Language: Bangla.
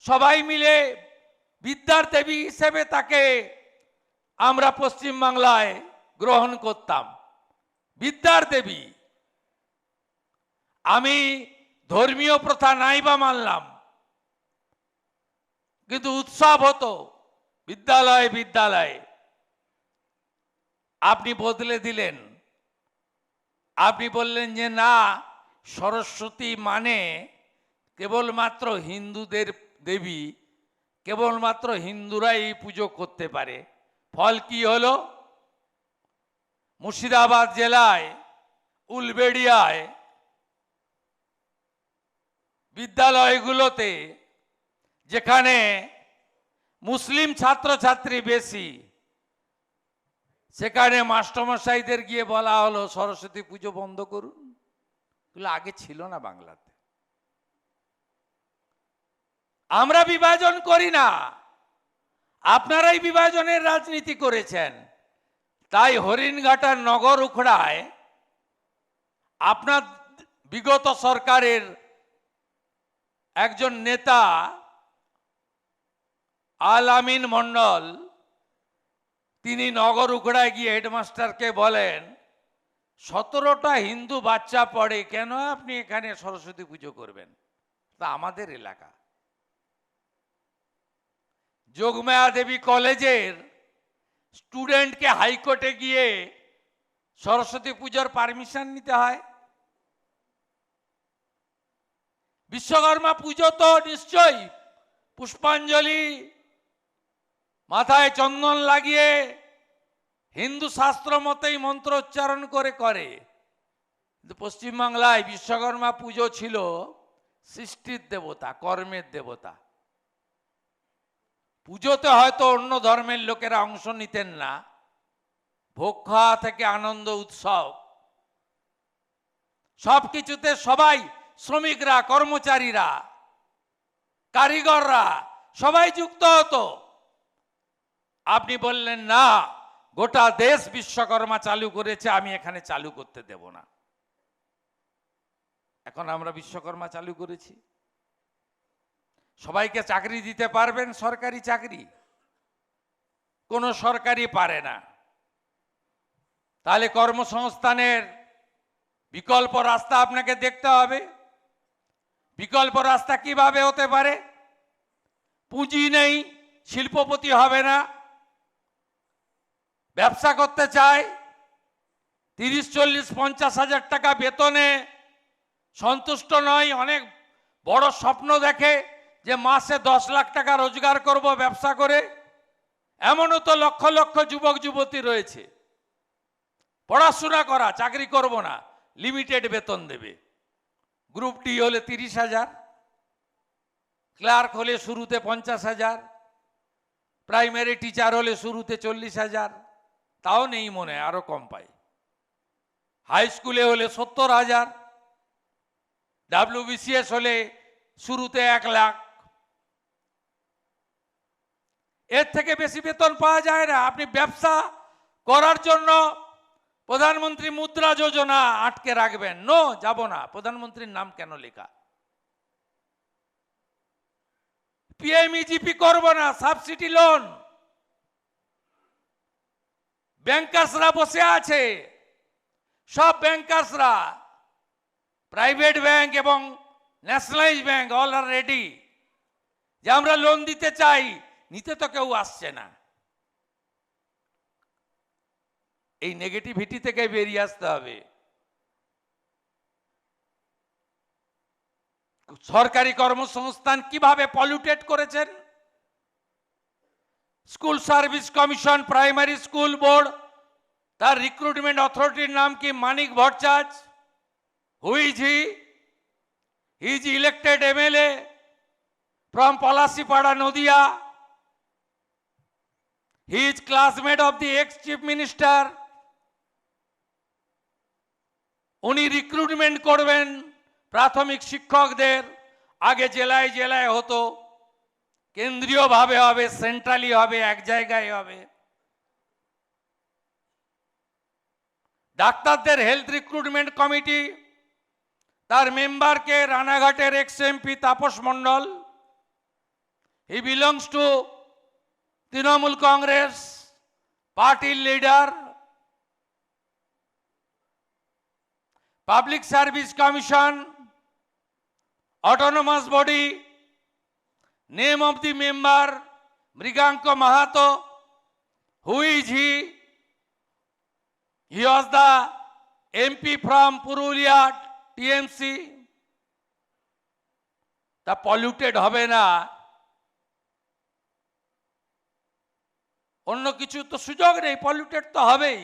সবাই মিলে বিদ্যার দেবী হিসেবে তাকে আমরা পশ্চিমবাংলায় গ্রহণ করতাম। বিদ্যার দেবী। আমি ধর্মীয় প্রথা নাই বা মানলাম, কিন্তু উৎসব হতো বিদ্যালয়ে বিদ্যালয়ে। আপনি বদলে দিলেন। আপনি বললেন যে না, সরস্বতী মানে কেবলমাত্র হিন্দুদের দেবী, কেবলমাত্র হিন্দুরাই এই পুজো করতে পারে। ফল কি হলো? মুর্শিদাবাদ জেলায় উলবেড়িয়ায় বিদ্যালয়গুলোতে, যেখানে মুসলিম ছাত্রছাত্রী বেশি, সেখানে মাস্টারমশাইদের গিয়ে বলা হলো সরস্বতী পুজো বন্ধ করুন। এগুলো আগে ছিল না বাংলাতে। আমরা বিভাজন করি না, আপনারাই বিভাজনের রাজনীতি করেছেন। তাই হরিণঘাটার নগর উখড়ায় আপনার বিগত সরকারের একজন নেতা আল আমিন মন্ডল, তিনি নগর উখড়ায় গিয়ে হেডমাস্টারকে বলেন 17টা হিন্দু বাচ্চা পড়ে, কেন আপনি এখানে সরস্বতী পুজো করবেন? তা আমাদের এলাকা। যোগমায়া দেবী কলেজের স্টুডেন্টকে হাইকোর্টে গিয়ে সরস্বতী পুজোর পারমিশন নিতে হয়। বিশ্বকর্মা পুজো তো নিশ্চয়ই পুষ্পাঞ্জলি, মাথায় চন্দন লাগিয়ে হিন্দু শাস্ত্র মতেই মন্ত্র উচ্চারণ করে করে। কিন্তু পশ্চিমবাংলায় বিশ্বকর্মা পুজো ছিল সৃষ্টির দেবতা, কর্মের দেবতা। পুজোতে হয়তো অন্য ধর্মের লোকেরা অংশ নিতেন না, ভোগ খাওয়া থেকে আনন্দ উৎসব, সব কিছুতে সবাই, শ্রমিকরা, কর্মচারীরা, কারিগররা সবাই যুক্ত হতো। আপনি বললেন না, গোটা দেশ বিশ্বকর্মা চালু করেছে, আমি এখানে চালু করতে দেব না। এখন আমরা বিশ্বকর্মা চালু করেছি। সবাইকে চাকরি দিতে পারবেন? সরকারি চাকরি কোন সরকারি পারে না। তাহলে কর্মসংস্থানের বিকল্প রাস্তা আপনাকে দেখতে হবে। বিকল্প রাস্তা কিভাবে হতে পারে? পুঁজি নেই, শিল্পপতি হবে না। ব্যবসা করতে চায়, 30, 40, 50 হাজার টাকা বেতনে সন্তুষ্ট নয়, অনেক বড় স্বপ্ন দেখে যে মাসে 10 লাখ টাকা রোজগার করব ব্যবসা করে। এমনও তো লক্ষ লক্ষ যুবক যুবতী রয়েছে, পড়াশোনা করা, চাকরি করব না, লিমিটেড বেতন দেবে। গ্রুপ ডি হলে 30,000, ক্লার্ক হলে শুরুতে 50,000, প্রাইমারি টিচার হলে শুরুতে 40,000, তাও নেই মনে, আরো কম পায়। হাই স্কুলে হলে 70,000, WBCS হলে শুরুতে 1 লাখ। এর থেকে বেশি বেতন পাওয়া যায় না। আপনি ব্যবসা করার জন্য প্রধানমন্ত্রী মুদ্রা যোজনা আটকে রাখবেন? নো, যাব না। প্রধানমন্ত্রীর নাম কেন লেখা? পিএমইজিপি করব না, সাবসিডি লোন। ব্যাংকার্সরা বসে আছে, সব ব্যাংকার্সরা, প্রাইভেট ব্যাংক এবং ন্যাশনালাইজ ব্যাংক অল আর রেডি, যে আমরা লোন দিতে চাই, নিতে তো কেউ আসছে না। এই নেগেটিভিটি থেকে বেরিয়ে আসতে হবে। সরকারি কর্মসংস্থান কিভাবে পলিউটেড করেছেন? School service commission, primary school board, তার রিক্রুটমেন্ট অথরিটির নাম কি? Manik Bhattacharya. Who is he? He is elected MLA from Palasipada, Nodia. He is classmate of the ex-chief minister. উনি রিক্রুটমেন্ট করবেন প্রাথমিক শিক্ষকদের। আগে জেলায় জেলায় হতো, কেন্দ্রীয় ভাবে হবে, সেন্ট্রালি হবে, এক জায়গায় হবে। ডাক্তারদের হেলথ রিক্রুটমেন্ট কমিটি, তার মেম্বারকে রানাঘাটের ex MP Tapas Mondal, He belongs to Trinamool Congress, party leader, Public Service Commission, autonomous body, name of the member, Mriganko Mahato. Who is he? He was the MP from Purulia, TMC. তা পলিউটেড হবে না, অন্য কিছু তো সুযোগ নেই, পলিউটেড তো হবেই।